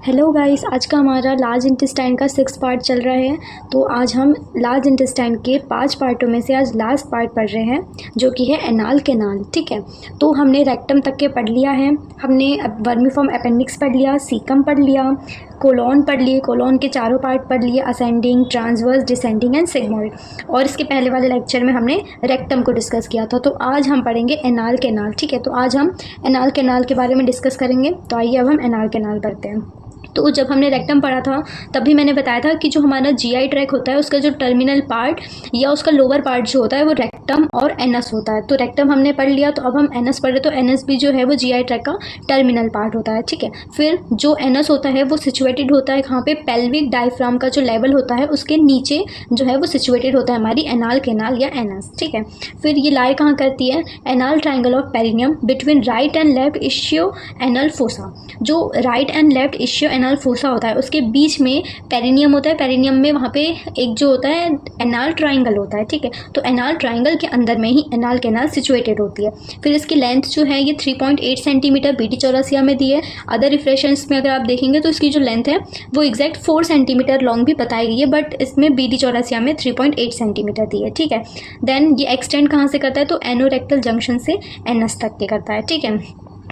Hello guys, आज का हमारा लार्ज इंटेस्टाइन का 6 पार्ट चल रहा है। तो आज हम लार्ज इंटेस्टाइन के 5 पार्टों में से आज लास्ट पार्ट पढ़ रहे हैं, जो कि है एनाल कैनाल। ठीक है, तो हमने रेक्टम तक के पढ़ लिया है, हमने वर्मीफॉर्म अपेंडिक्स पढ़ लिया, सीकम पढ़ लिया, कोलोन पढ़ लिए, कोलोन के चारों पार्ट पढ़ लिए, ascending, transverse, descending and sigmoid. और इसके पहले वाले लेक्चर में हमने रेक्टम को डिस्कस किया था। तो आज हम पढ़ेंगे एनाल कैनाल। ठीक है, तो आज हम एनाल कैनाल के बारे में डिस्कस करेंगे। तो आइए अब हम एनाल कैनाल पढ़ते हैं। तो जब हमने रेक्टम पढ़ा था तभी मैंने बताया था कि जो हमारा जीआई ट्रैक होता है उसका जो टर्मिनल पार्ट या उसका लोअर पार्ट जो होता है वो रेक्टम और एनस होता है। तो रेक्टम हमने पढ़ लिया, तो अब हम एनस पढ़े। तो एनस भी जो है वो जीआई ट्रैक का टर्मिनल पार्ट होता है। ठीक है, फिर जो एनस होता है वो सिचुएटेड होता है कहाँ पे, पेल्विक डायफ्राम का जो लेवल होता है उसके नीचे जो है वो सिचुएटेड होता है हमारी एनाल कैनाल या एनस। ठीक है, फिर ये लाई कहाँ करती है, anal triangle of perineum between right and left ischioanal fossa. जो right and left ischioanal fossa होता है उसके बीच में पेरिनियम होता है। पेरिनियम में वहाँ पे एक जो होता है एनाल ट्राइंगल होता है। ठीक है, तो एनाल ट्राइंगल के अंदर में ही एनाल कैनाल सिचुएटेड होती है। फिर इसकी लेंथ जो है ये 3.8 सेंटीमीटर बीटी चौरासिया में दी है। अदर रिफ्रेशंस में अगर आप देखेंगे तो इसकी जो लेंथ है वो एग्जैक्ट 4 सेंटीमीटर लॉन्ग भी बताई गई है, बट इसमें बीटी चौरासिया में 3.8 सेंटीमीटर दी है। ठीक है, देन ये एक्सटेंड कहाँ से करता है, तो एनोरेक्टल जंक्शन से एनस तक के करता है। ठीक है,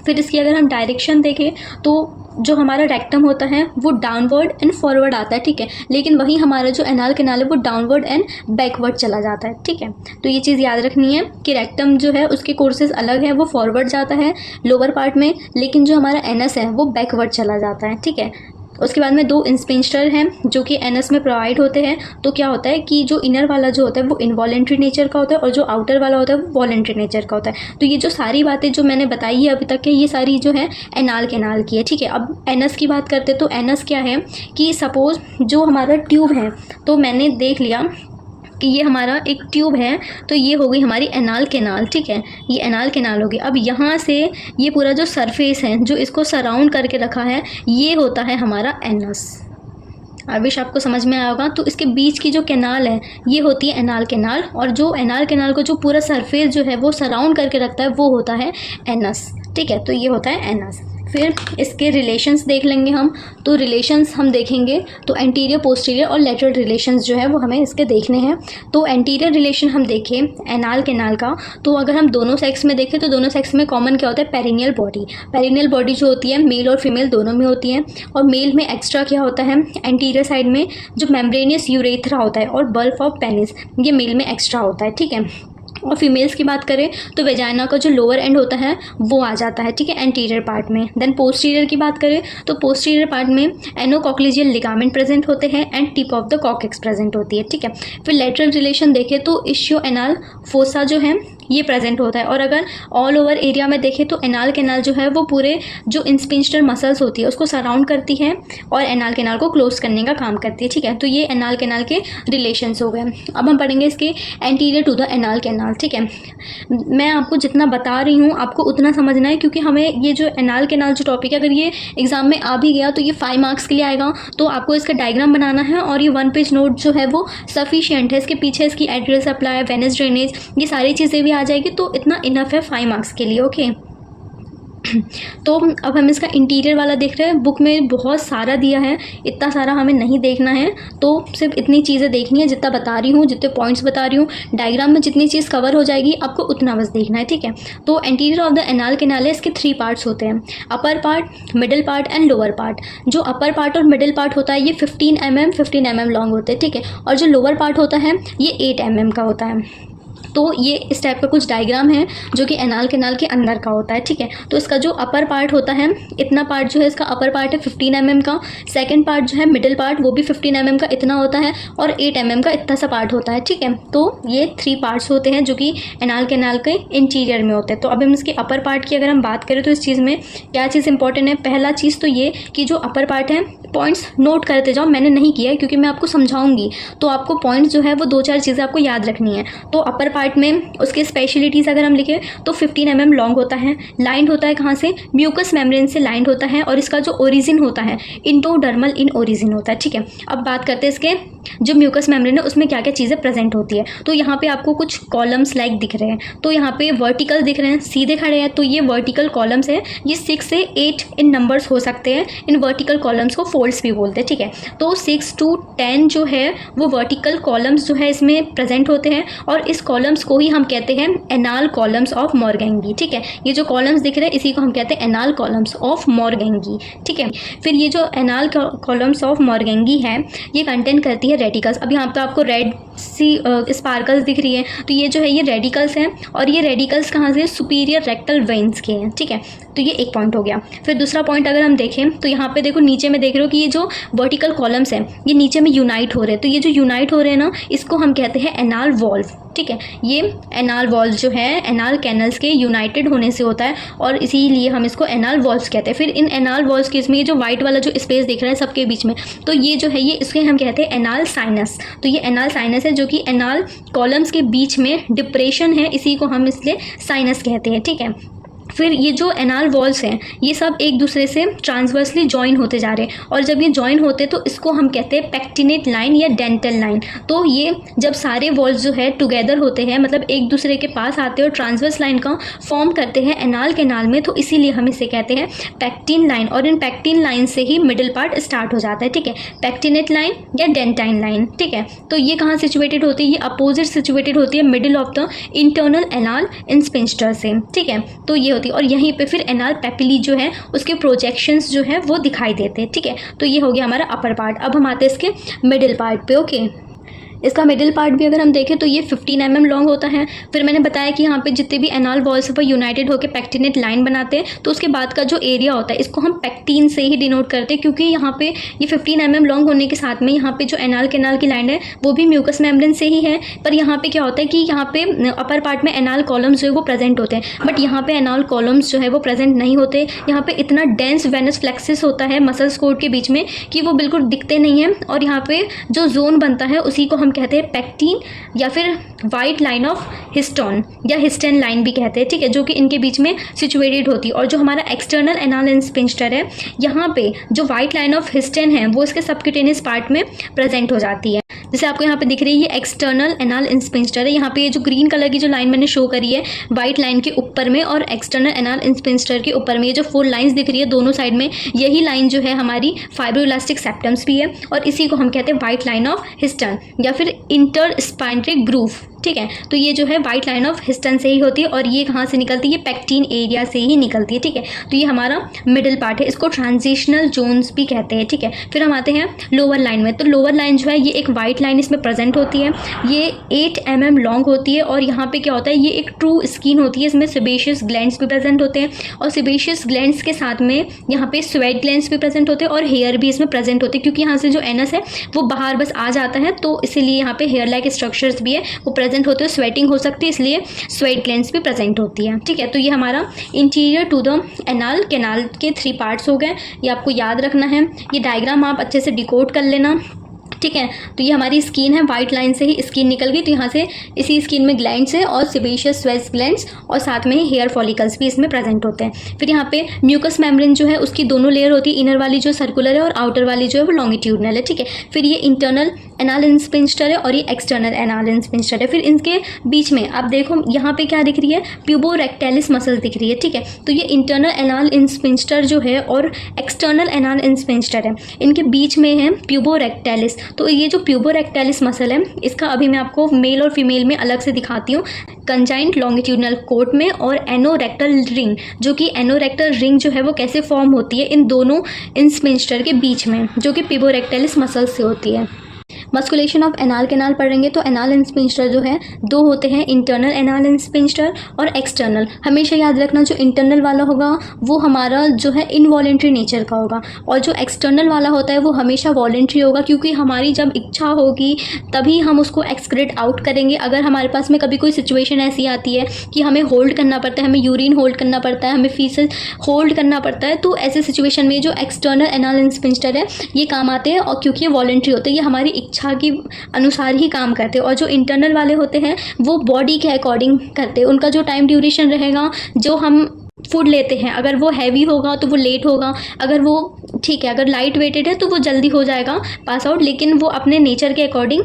फिर इसकी अगर हम डायरेक्शन देखें तो जो हमारा रेक्टम होता है वो डाउनवर्ड एंड फॉरवर्ड आता है। ठीक है, लेकिन वही हमारा जो एनाल कैनाल है वो डाउनवर्ड एंड बैकवर्ड चला जाता है। ठीक है, तो ये चीज़ याद रखनी है कि रेक्टम जो है उसके कोर्सेज अलग है, वो फॉरवर्ड जाता है लोअर पार्ट में, लेकिन जो हमारा एनस है वो बैकवर्ड चला जाता है। ठीक है, उसके बाद में 2 इंस्पिंस्टर हैं जो कि एनस में प्रोवाइड होते हैं। तो क्या होता है कि जो इनर वाला जो होता है वो इनवॉलेंट्री नेचर का होता है और जो आउटर वाला होता है वो वॉलेंट्री नेचर का होता है। तो ये जो सारी बातें जो मैंने बताई है अभी तक के, ये सारी जो है एनाल कैनाल की है। ठीक है, अब एनस की बात करते तो एनस क्या है कि सपोज जो हमारा ट्यूब है, तो मैंने देख लिया कि ये हमारा एक ट्यूब है, तो ये हो गई हमारी एनाल कैनाल। ठीक है, ये एनाल कैनाल होगी। अब यहाँ से ये पूरा जो सरफेस है जो इसको सराउंड करके रखा है ये होता है हमारा एनस। आई विश आपको समझ में आया होगा। तो इसके बीच की जो कैनाल है ये होती है एनाल कैनाल, और जो एनाल कैनाल को जो पूरा सरफेस जो है वो सराउंड करके रखता है वो होता है एनस। ठीक है, तो ये होता है एनस। फिर इसके रिलेशंस देख लेंगे हम। तो रिलेशंस हम देखेंगे तो एंटीरियर, पोस्टीरियर और लेटरल रिलेशंस जो है वो हमें इसके देखने हैं। तो एंटीरियर रिलेशन हम देखें एनाल कैनाल का, तो अगर हम दोनों सेक्स में देखें तो दोनों सेक्स में कॉमन क्या होता है, पेरिनियल बॉडी। पेरिनियल बॉडी जो होती है मेल और फीमेल दोनों में होती है, और मेल में एक्स्ट्रा क्या होता है, एंटीरियर साइड में जो मेम्ब्रेनियस यूरेथ्रा होता है और बल्ब ऑफ पेनिस, ये मेल में एक्स्ट्रा होता है। ठीक है, और फीमेल्स की बात करें तो वेजाइना का जो लोअर एंड होता है वो आ जाता है। ठीक है, एंटीरियर पार्ट में। देन पोस्टीरियर की बात करें तो पोस्टीरियर पार्ट में एनोकॉक्लिजियल लिगामेंट प्रेजेंट होते हैं and tip of the coccyx present होती है। ठीक है, फिर लेटरल रिलेशन देखें तो इश्यो एनाल फोसा जो है ये प्रेजेंट होता है। और अगर ऑल ओवर एरिया में देखें तो एनाल कैनाल जो है वो पूरे जो इंस्पिंस्टर मसल्स होती है उसको सराउंड करती है और एनाल कैनाल को क्लोज करने का काम करती है। ठीक है, तो ये एनाल कैनाल के रिलेशंस हो गए। अब हम पढ़ेंगे इसके anterior to the anal canal. ठीक है, मैं आपको जितना बता रही हूँ आपको उतना समझना है, क्योंकि हमें ये जो एनाल कैनाल जो टॉपिक है अगर ये एग्जाम में आ भी गया तो ये 5 मार्क्स के लिए आएगा। तो आपको इसका डायग्राम बनाना है और ये 1 पेज नोट जो है वो सफिशिएंट है। इसके पीछे इसकी एड्रियल सप्लाई, वेनस ड्रेनेज, ये सारी चीज़ें भी आ जाएगी, तो इतना इनफ है 5 मार्क्स के लिए। ओके, तो अब हम इसका इंटीरियर वाला देख रहे हैं। बुक में बहुत सारा दिया है, इतना सारा हमें नहीं देखना है, तो सिर्फ इतनी चीज़ें देखनी है जितना बता रही हूँ, जितने पॉइंट्स बता रही हूँ। डायग्राम में जितनी चीज़ कवर हो जाएगी आपको उतना बस देखना है। ठीक है, तो anterior of the anal canal है, इसके 3 पार्ट्स होते हैं, upper part, middle part and lower part. जो अपर पार्ट और मिडिल पार्ट होता है ये 15 mm लॉन्ग होते हैं। ठीक है, और जो लोअर पार्ट होता है ये 8 mm का होता है। तो ये इस टाइप का कुछ डायग्राम है जो कि एनाल कैनाल के अंदर का होता है। ठीक है, तो इसका जो अपर पार्ट होता है, इतना पार्ट जो है इसका अपर पार्ट है 15 mm का। सेकंड पार्ट जो है मिडिल पार्ट वो भी 15 mm का इतना होता है, और 8 mm का इतना सा पार्ट होता है। ठीक है, तो ये 3 पार्ट्स होते हैं जो कि एनाल कैनाल के इंटीरियर में होते हैं। तो अब हम इसके अपर पार्ट की अगर हम बात करें तो इस चीज़ में क्या चीज़ इंपॉर्टेंट है, पहला चीज़ तो ये कि जो अपर पार्ट है पॉइंट्स नोट करते जाओ। मैंने नहीं किया है क्योंकि मैं आपको समझाऊंगी, तो आपको पॉइंट्स जो है वो 2-4 चीज़ें आपको याद रखनी है। तो अपर पार्ट में उसके स्पेशलिटीज़ अगर हम लिखें तो 15 mm लॉन्ग होता है, लाइंड होता है कहाँ से, म्यूकस मेम्ब्रेन से लाइंड होता है, और इसका जो ओरिजिन होता है इंडोडर्मल इन ओरिजिन होता है। ठीक है, अब बात करते हैं इसके जो म्यूकस मेम्ब्रेन है उसमें क्या क्या चीज़ें प्रेजेंट होती है। तो यहाँ पे आपको कुछ कॉलम्स लाइक दिख रहे हैं, तो यहाँ पे वर्टिकल दिख रहे हैं, सीधे खड़े हैं, तो ये वर्टिकल कॉलम्स है। ये 6 से 8 इन नंबर्स हो सकते हैं। इन वर्टिकल कॉलम्स को फोल्ड्स भी बोलते हैं, ठीक है। तो 6 to 10 जो है वो वर्टिकल कॉलम्स जो है इसमें प्रेजेंट होते हैं, और इस कॉलम्स को ही हम कहते हैं एनाल कॉलम्स ऑफ मॉर्गेंगी, ठीक है। ये जो कॉलम्स दिख रहे हैं इसी को हम कहते हैं एनाल कॉलम्स ऑफ मॉर्गेंगी, ठीक है। फिर ये जो एनाल कॉलम्स ऑफ मॉर्गेंगी है ये कंटेन करती है रेडिकल्स। अब यहाँ पे आपको रेड सी स्पार्कल्स दिख रही है, तो ये जो है ये रेडिकल्स हैं, और ये रेडिकल्स कहाँ से, सुपीरियर रेक्टल वेन्स के हैं, ठीक है। तो ये एक पॉइंट हो गया। फिर दूसरा पॉइंट अगर हम देखें तो यहाँ पे देखो नीचे में देख रहे हो कि ये जो वर्टिकल कॉलम्स हैं ये नीचे में यूनाइट हो रहे हैं, तो ये जो यूनाइट हो रहे हैं ना इसको हम कहते हैं एनाल वॉल्व, ठीक है। ये एनाल वॉल्व जो है एनाल कैनल्स के यूनाइटेड होने से होता है, और इसीलिए हम इसको एनाल वॉल्व्स कहते हैं। फिर इन एनाल वॉल्व्स के इसमें ये जो वाइट वाला जो स्पेस दिख रहा है सबके बीच में, तो ये जो है ये इसके हम कहते हैं एनाल साइनस। तो ये एनाल साइनस है जो कि एनाल कॉलम्स के बीच में डिप्रेशन है, इसी को हम इसलिए साइनस कहते हैं, ठीक है। फिर ये जो एनाल वॉल्स हैं ये सब एक दूसरे से ट्रांसवर्सली ज्वाइन होते जा रहे हैं, और जब ये ज्वाइन होते तो इसको हम कहते हैं पेक्टिनेट लाइन या डेंटल लाइन। तो ये जब सारे वॉल्स जो है टुगेदर होते हैं, मतलब एक दूसरे के पास आते हैं और ट्रांसवर्स लाइन का फॉर्म करते हैं एनाल कैनाल में, तो इसीलिए हम इसे कहते हैं पेक्टिन लाइन। और इन पेक्टिन लाइन से ही मिडिल पार्ट स्टार्ट हो जाता है, ठीक है, पेक्टिनेट लाइन या डेंटाइन लाइन, ठीक है। तो ये कहाँ सिचुएटेड होती है, ये अपोजिट सिचुएटेड होती है middle of the internal anal sphincter से, ठीक है। तो ये और यहीं पे फिर एनाल पेपिली जो है उसके प्रोजेक्शंस जो है वो दिखाई देते हैं, ठीक है। तो ये हो गया हमारा अपर पार्ट। अब हम आते हैं इसके मिडिल पार्ट पे, ओके। इसका मिडिल पार्ट भी अगर हम देखें तो ये 15 mm लॉन्ग होता है। फिर मैंने बताया कि यहाँ पे जितने भी एनाल वॉल्स पर यूनाइटेड होकर पेक्टिनेट लाइन बनाते हैं, तो उसके बाद का जो एरिया होता है इसको हम पेक्टिन से ही डिनोट करते हैं, क्योंकि यहाँ पे ये 15 mm लॉन्ग होने के साथ में यहाँ पे जो एनाल कैनाल की लाइन है वो भी म्यूकस मेम्ब्रेन से ही है। पर यहाँ पे क्या होता है कि यहाँ पे अपर पार्ट में एनाल कॉलम्स जो है वो प्रेजेंट होते हैं, बट यहाँ पे एनाल कॉलम्स जो है वो प्रेजेंट नहीं होते। यहाँ पे इतना डेंस वेनस फ्लेक्सिस होता है मसल्स कोड के बीच में कि वो बिल्कुल दिखते नहीं है, और यहाँ पे जो जोन बनता है उसी को हम कहते हैं पेक्टिन या फिर वाइट लाइन ऑफ हिस्टोन या हिस्टेन लाइन भी कहते हैं, ठीक है, जो कि इनके बीच में सिचुएटेड होती है। और जो हमारा एक्सटर्नल एनाल इंस्पिंस्टर है यहाँ पे जो वाइट लाइन ऑफ हिस्टेन है वो इसके सबक्यूटेनियस पार्ट में प्रेजेंट हो जाती है। जैसे आपको यहाँ पे दिख रही है ये एक्सटर्नल एनाल इंस्पिंस्टर है। यहाँ पे ये जो ग्रीन कलर की जो लाइन मैंने शो करी है वाइट लाइन के ऊपर में और एक्सटर्नल एनाल इंस्पिंस्टर के ऊपर में, ये जो 4 लाइंस दिख रही है दोनों साइड में, यही लाइन जो है हमारी फाइब्रोइलास्टिक सेप्टम्स भी है, और इसी को हम कहते हैं वाइट लाइन ऑफ हिस्टन या फिर इंटर स्पाइंट्रिक ग्रूव, ठीक है। तो ये जो है वाइट लाइन ऑफ हिस्टन से ही होती है, और ये कहाँ से निकलती है, पेक्टिन एरिया से ही निकलती है, ठीक है। तो ये हमारा मिडिल पार्ट है, इसको ट्रांजिशनल जोन्स भी कहते हैं, ठीक है। फिर हम आते हैं लोअर लाइन में। तो लोअर लाइन जो है ये एक वाइट लाइन इसमें प्रेजेंट होती है, ये 8 mm लॉन्ग होती है, और यहाँ पे क्या होता है ये एक ट्रू स्किन होती है, इसमें सेबेशियस ग्लैंड्स भी प्रेजेंट होते हैं, और सेबेशियस ग्लैंड्स के साथ में यहाँ पे स्वेट ग्लैंड्स भी प्रेजेंट होते हैं, और हेयर भी इसमें प्रेजेंट होते हैं, क्योंकि यहाँ से जो एनस है वो बाहर बस आ जाता है, तो इसीलिए यहाँ पे हेयर लाइक स्ट्रक्चर्स भी है वो प्रेजेंट होते हैं। स्वेटिंग हो सकती है इसलिए स्वेट ग्लैंड्स भी प्रेजेंट होती है, ठीक है। तो ये हमारा interior to the anal canal के 3 पार्ट्स हो गए, ये आपको याद रखना है। ये डायग्राम आप अच्छे से डिकोड कर लेना, ठीक है। तो ये हमारी स्किन है, वाइट लाइन से ही स्किन निकल गई, तो यहाँ से इसी स्किन में ग्लैंड्स है और सेबेशियस स्वेट ग्लैंड्स, और साथ में ही हेयर फॉलिकल्स भी इसमें प्रेजेंट होते हैं। फिर यहाँ पे म्यूकस मेम्ब्रेन जो है उसकी दोनों लेयर होती है, इनर वाली जो सर्कुलर है और आउटर वाली जो है वो लॉन्गिट्यूडनल है, ठीक है। फिर ये इंटरनल एनाल इंस्पिंस्टर है और ये एक्सटर्नल एनाल इंस्पिंस्टर है। फिर इनके बीच में आप देखो यहाँ पे क्या दिख रही है, प्यूबोरेक्टालिस मसल दिख रही है, ठीक है। तो ये इंटरनल एनाल इंस्पिंस्टर जो है और एक्सटर्नल एनाल इंस्पिंस्टर है, इनके बीच में है प्यूबोरेक्टालिस। तो ये जो प्यूबोरेक्टालिस मसल है इसका अभी मैं आपको मेल और फीमेल में अलग से दिखाती हूँ, कंजाइंट लॉन्गिट्यूडनल कोट में और एनोरेक्टल रिंग, जो कि एनोरेक्टल रिंग जो है वो कैसे फॉर्म होती है इन दोनों इंस्पिंस्टर के बीच में, जो कि प्यूबोरेक्टालिस मसल से होती है। मस्कुलेशन ऑफ एनाल कैनाल पढ़ेंगे तो एनाल इंस्पिंस्टर जो है 2 होते हैं, इंटरनल एनाल इंस्पिंस्टर और एक्सटर्नल। हमेशा याद रखना जो इंटरनल वाला होगा वो हमारा जो है इनवॉलेंट्री नेचर का होगा, और जो एक्सटर्नल वाला होता है वो हमेशा वॉलेंट्री होगा, क्योंकि हमारी जब इच्छा होगी तभी हम उसको एक्सक्रेट आउट करेंगे। अगर हमारे पास में कभी कोई सिचुएशन ऐसी आती है कि हमें होल्ड करना पड़ता है, हमें यूरिन होल्ड करना पड़ता है, हमें फीसेस होल्ड करना पड़ता है, तो ऐसे सिचुएशन में जो एक्सटर्नल एनाल इंस्पिंस्टर है ये काम आते हैं, और क्योंकि ये वॉलेंट्री होते हैं, ये हमारी इच्छा की अनुसार ही काम करते हैं। और जो इंटरनल वाले होते हैं वो बॉडी के अकॉर्डिंग करते हैं, उनका जो टाइम ड्यूरेशन रहेगा, जो हम फूड लेते हैं अगर वो हैवी होगा तो वो लेट होगा, अगर वो ठीक है, अगर लाइट वेटेड है तो वो जल्दी हो जाएगा पास आउट, लेकिन वो अपने नेचर के अकॉर्डिंग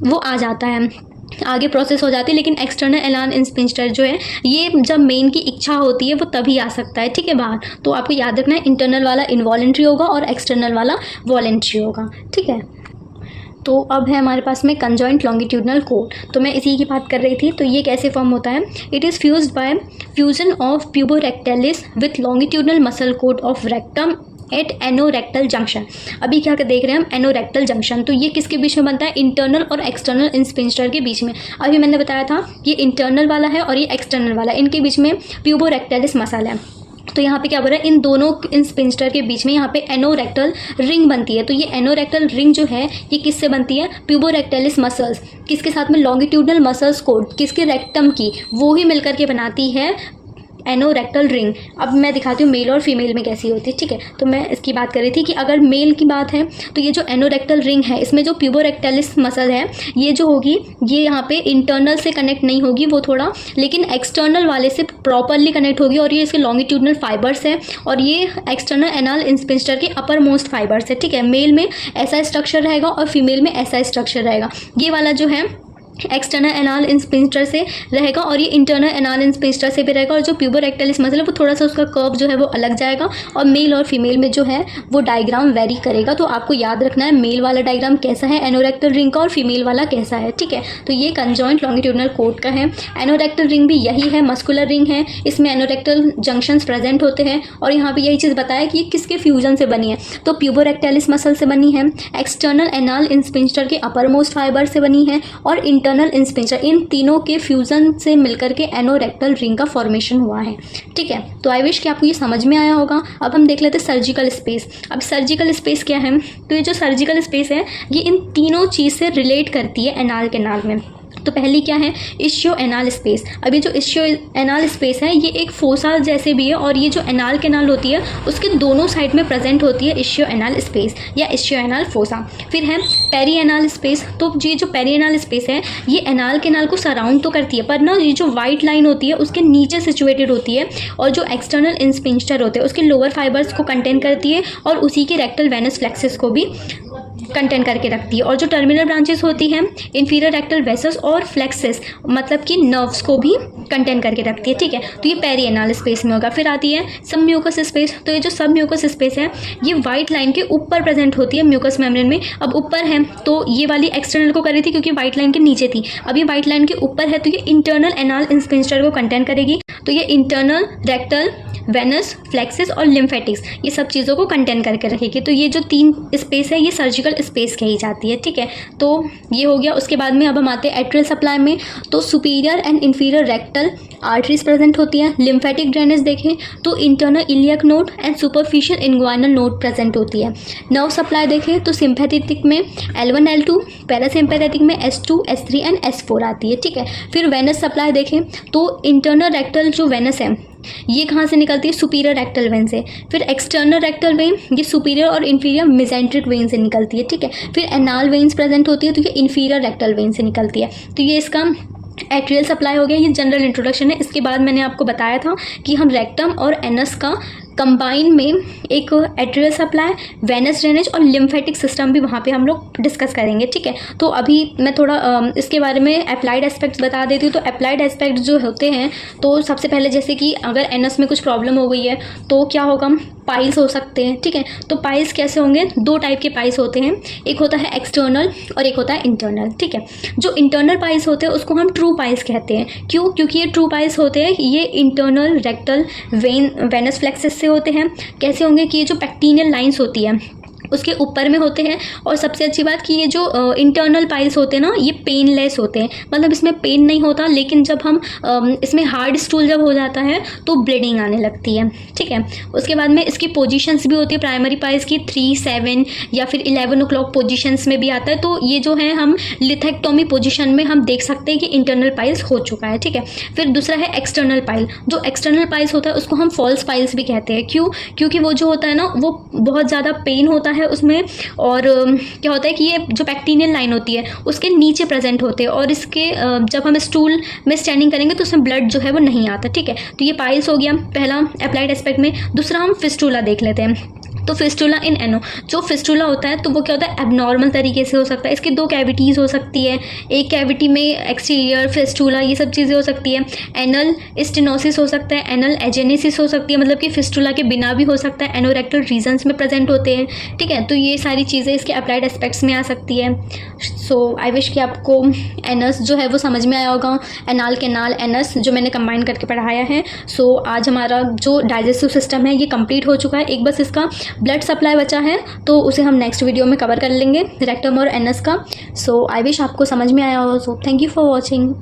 वो आ जाता है, आगे प्रोसेस हो जाती है। लेकिन एक्सटर्नल एनाल इंस्पिंस्टर जो है ये जब मेन की इच्छा होती है वो तभी आ सकता है, ठीक है, बाहर। तो आपको याद रखना है इंटरनल वाला इनवॉलेंट्री होगा और एक्सटर्नल वाला वॉलेंट्री होगा, ठीक है। तो अब है हमारे पास में कंजॉइंट लॉन्गिट्यूडनल कोड, तो मैं इसी की बात कर रही थी। तो ये कैसे फॉर्म होता है? It is fused by fusion of puborectalis with longitudinal muscle coat of rectum at anorectal junction. अभी क्या देख रहे हैं हम? Anorectal junction. तो ये किसके बीच में बनता है? इंटरनल और एक्सटर्नल इंस्पिंस्टर के बीच में। अभी मैंने बताया था ये इंटरनल वाला है और ये एक्सटर्नल वाला है, इनके बीच में प्यूबोरेक्टैलिस मसल है। तो यहाँ पे क्या बोल रहा है? इन दोनों इंस्पिंस्टर के बीच में यहाँ पे एनोरेक्टल रिंग बनती है। तो ये एनोरेक्टल रिंग जो है ये किससे बनती है? प्यूबोरेक्टैलिस मसल्स किसके साथ में? लॉन्गिट्यूडनल मसल्स कोड किसके? रेक्टम की, वो ही मिलकर के बनाती है एनोरेक्टल रिंग। अब मैं दिखाती हूँ मेल और फीमेल में कैसी होती है, ठीक है। तो मैं इसकी बात कर रही थी कि अगर मेल की बात है तो ये जो एनोरेक्टल रिंग है इसमें जो प्यूबोरेक्टैलिस मसल है ये जो होगी ये यहाँ पे इंटरनल से कनेक्ट नहीं होगी वो थोड़ा, लेकिन एक्सटर्नल वाले से प्रॉपरली कनेक्ट होगी और ये इसके लॉन्गिट्यूडनल फाइबर्स है और ये एक्सटर्नल एनाल इंस्पिंस्टर के अपर मोस्ट फाइबर्स है, ठीक है। मेल में ऐसा स्ट्रक्चर रहेगा और फीमेल में ऐसा स्ट्रक्चर रहेगा। ये वाला जो है एक्सटर्नल एनाल इंस्पिंस्टर से रहेगा और ये इंटरनल एनाल इंस्पिंस्टर से भी रहेगा और जो प्यूबोरेक्टैलिस मसल है वो थोड़ा सा उसका कर्व जो है वो अलग जाएगा और मेल और फीमेल में जो है वो डायग्राम वेरी करेगा। तो आपको याद रखना है मेल वाला डायग्राम कैसा है एनोरेक्टल रिंग का और फीमेल वाला कैसा है, ठीक है। तो ये कंजॉइंट लॉन्गिट्यूडनल कोड का है। एनोरेक्टल रिंग भी यही है, मस्कुलर रिंग है, इसमें एनोरेक्टल जंक्शंस प्रेजेंट होते हैं और यहाँ पे यही चीज़ बताया कि ये किसके फ्यूजन से बनी है। तो प्यूबोरेक्टैलिस मसल से बनी है, एक्सटर्नल एनाल इंस्पिंस्टर के अपर मोस्ट फाइबर से बनी है और इंटरनल इंस्पिंस्टर, इन तीनों के फ्यूजन से मिलकर के एनोरेक्टल रिंग का फॉर्मेशन हुआ है, ठीक है। तो आई विश कि आपको ये समझ में आया होगा। अब हम देख लेते हैं सर्जिकल स्पेस। अब सर्जिकल स्पेस क्या है? तो ये जो सर्जिकल स्पेस है ये इन तीनों चीज़ से रिलेट करती है एनाल कैनाल में। तो पहली क्या है? इश्यो एनाल स्पेस। अभी जो इश्यो एनाल स्पेस है ये एक फोसा जैसे भी है और ये जो एनाल कैनाल होती है उसके दोनों साइड में प्रेजेंट होती है इश्यो एनाल स्पेस या इश्यो एनाल फोसा। फिर है पेरी एनाल स्पेस। तो ये जो पेरी एनाल स्पेस है ये एनाल कैनाल को सराउंड तो करती है पर ना ये जो वाइट लाइन होती है उसके नीचे सिचुएटेड होती है और जो एक्सटर्नल इंस्पिंस्टर होते हैं उसके लोअर फाइबर्स को कंटेन करती है और उसी के रेक्टल वेनस फ्लेक्सस को भी कंटेन करके रखती है। और जो टर्मिनल ब्रांचेस होती हैं इंफीरियर रेक्टल वेसस और फ्लेक्सस मतलब कि नर्व्स को भी कंटेन करके रखती है, ठीक है। तो ये पेरी एनाल स्पेस में होगा। फिर आती है सब म्यूकस स्पेस। तो ये जो सब म्यूकस स्पेस है ये वाइट लाइन के ऊपर प्रेजेंट होती है म्यूकस मेम्ब्रेन में। अब ऊपर है तो ये वाली एक्सटर्नल को कर रही थी क्योंकि वाइट लाइन के नीचे थी, अब ये वाइट लाइन के ऊपर है तो ये इंटरनल एनाल इंस्पिंस्टर को कंटेन करेगी। तो ये इंटरनल रेक्टल वेनस फ्लेक्सिस और लिम्फेटिक्स ये सब चीज़ों को कंटेन करके रखेगी। तो ये जो तीन स्पेस है ये सर्जिकल स्पेस कही जाती है, ठीक है। तो ये हो गया। उसके बाद में अब हम आते हैं एट्रियल सप्लाई में। तो superior and inferior rectal arteries present होती हैं। लिम्फेटिक ड्रेनेज देखें तो internal iliac node and superficial inguinal node present होती है। नर्व सप्लाई देखें तो सिंपैथेटिक में L1 L2, पैरासिम्पैथेटिक में S2 S3 एंड S4 आती है, ठीक है। फिर वेनस सप्लाई देखें तो इंटरनल रेक्टल जो वेनस है ये कहाँ से निकलती है? सुपीरियर रेक्टल वेन से। फिर एक्सटर्नल रेक्टल वेन ये सुपीरियर और इन्फीरियर मेसेंट्रिक वेन से निकलती है, ठीक है। फिर एनाल वेन्स प्रेजेंट होती है तो ये इन्फीरियर रेक्टल वेन से निकलती है। तो ये इसका एट्रियल सप्लाई हो गया। ये जनरल इंट्रोडक्शन है। इसके बाद मैंने आपको बताया था कि हम रेक्टम और एनस का कंबाइन में एक एट्रियल सप्लाई, वेनस ड्रेनेज और लिम्फेटिक सिस्टम भी वहाँ पे हम लोग डिस्कस करेंगे, ठीक है। तो अभी मैं थोड़ा इसके बारे में अप्लाइड एस्पेक्ट्स बता देती हूँ। तो अप्लाइड एस्पेक्ट जो होते हैं तो सबसे पहले जैसे कि अगर एनस में कुछ प्रॉब्लम हो गई है तो क्या होगा? पाइल्स हो सकते हैं, ठीक है। तो पाइल्स कैसे होंगे? दो टाइप के पाइल्स होते हैं, एक होता है एक्सटर्नल और एक होता है इंटरनल, ठीक है। जो इंटरनल पाइल्स होते हैं उसको हम ट्रू पाइल्स कहते हैं। क्यों? क्योंकि ये ट्रू पाइल्स होते हैं ये इंटरनल रेक्टल वेनस फ्लेक्सस से होते हैं। कैसे होंगे कि ये जो पेक्टिनियल लाइंस होती है उसके ऊपर में होते हैं। और सबसे अच्छी बात कि ये जो इंटरनल पाइल्स होते हैं ना ये पेनलेस होते हैं, मतलब इसमें पेन नहीं होता, लेकिन जब हम इसमें हार्ड स्टूल जब हो जाता है तो ब्लीडिंग आने लगती है, ठीक है। उसके बाद में इसकी पोजीशंस भी होती है प्राइमरी पाइल्स की 3, 7 या फिर 11 o'clock पोजीशंस में भी आता है। तो ये जो है हम लिथेक्टोमी पोजीशन में हम देख सकते हैं कि इंटरनल पाइल्स हो चुका है, ठीक है। फिर दूसरा है एक्सटर्नल पाइल। जो एक्सटर्नल पाइल्स होता है उसको हम फॉल्स पाइल्स भी कहते हैं। क्यों? क्योंकि वो जो होता है ना वो बहुत ज़्यादा पेन होता है उसमें और क्या होता है कि ये जो पेक्टिनियल लाइन होती है उसके नीचे प्रेजेंट होते हैं और इसके जब हम स्टूल में स्टैंडिंग करेंगे तो उसमें ब्लड जो है वो नहीं आता, ठीक है। तो ये पाइल्स हो गया पहला अप्लाइड एस्पेक्ट में। दूसरा हम फिस्टूला देख लेते हैं। तो फिस्टुला इन एनो, जो फिस्टुला होता है तो वो क्या होता है, एबनॉर्मल तरीके से हो सकता है। इसकी 2 कैविटीज़ हो सकती है, एक कैविटी में एक्सटीरियर फिस्टुला ये सब चीज़ें हो सकती है। एनल स्टेनोसिस हो सकता है, एनल एजेनेसिस हो सकती है, मतलब कि फिस्टुला के बिना भी हो सकता है, एनोरेक्टल रीजन्स में प्रेजेंट होते हैं, ठीक है। तो ये सारी चीज़ें इसके अप्लाइड एस्पेक्ट्स में आ सकती है। सो आई विश कि आपको एनस जो है वो समझ में आया होगा, एनाल कैनाल एनस जो मैंने कंबाइन करके पढ़ाया है। सो आज हमारा जो डाइजेस्टिव सिस्टम है ये कंप्लीट हो चुका है, एक बस इसका ब्लड सप्लाई बचा है, तो उसे हम नेक्स्ट वीडियो में कवर कर लेंगे, रेक्टम और एनस का। सो आई विश आपको समझ में आया हो। So thank you for watching.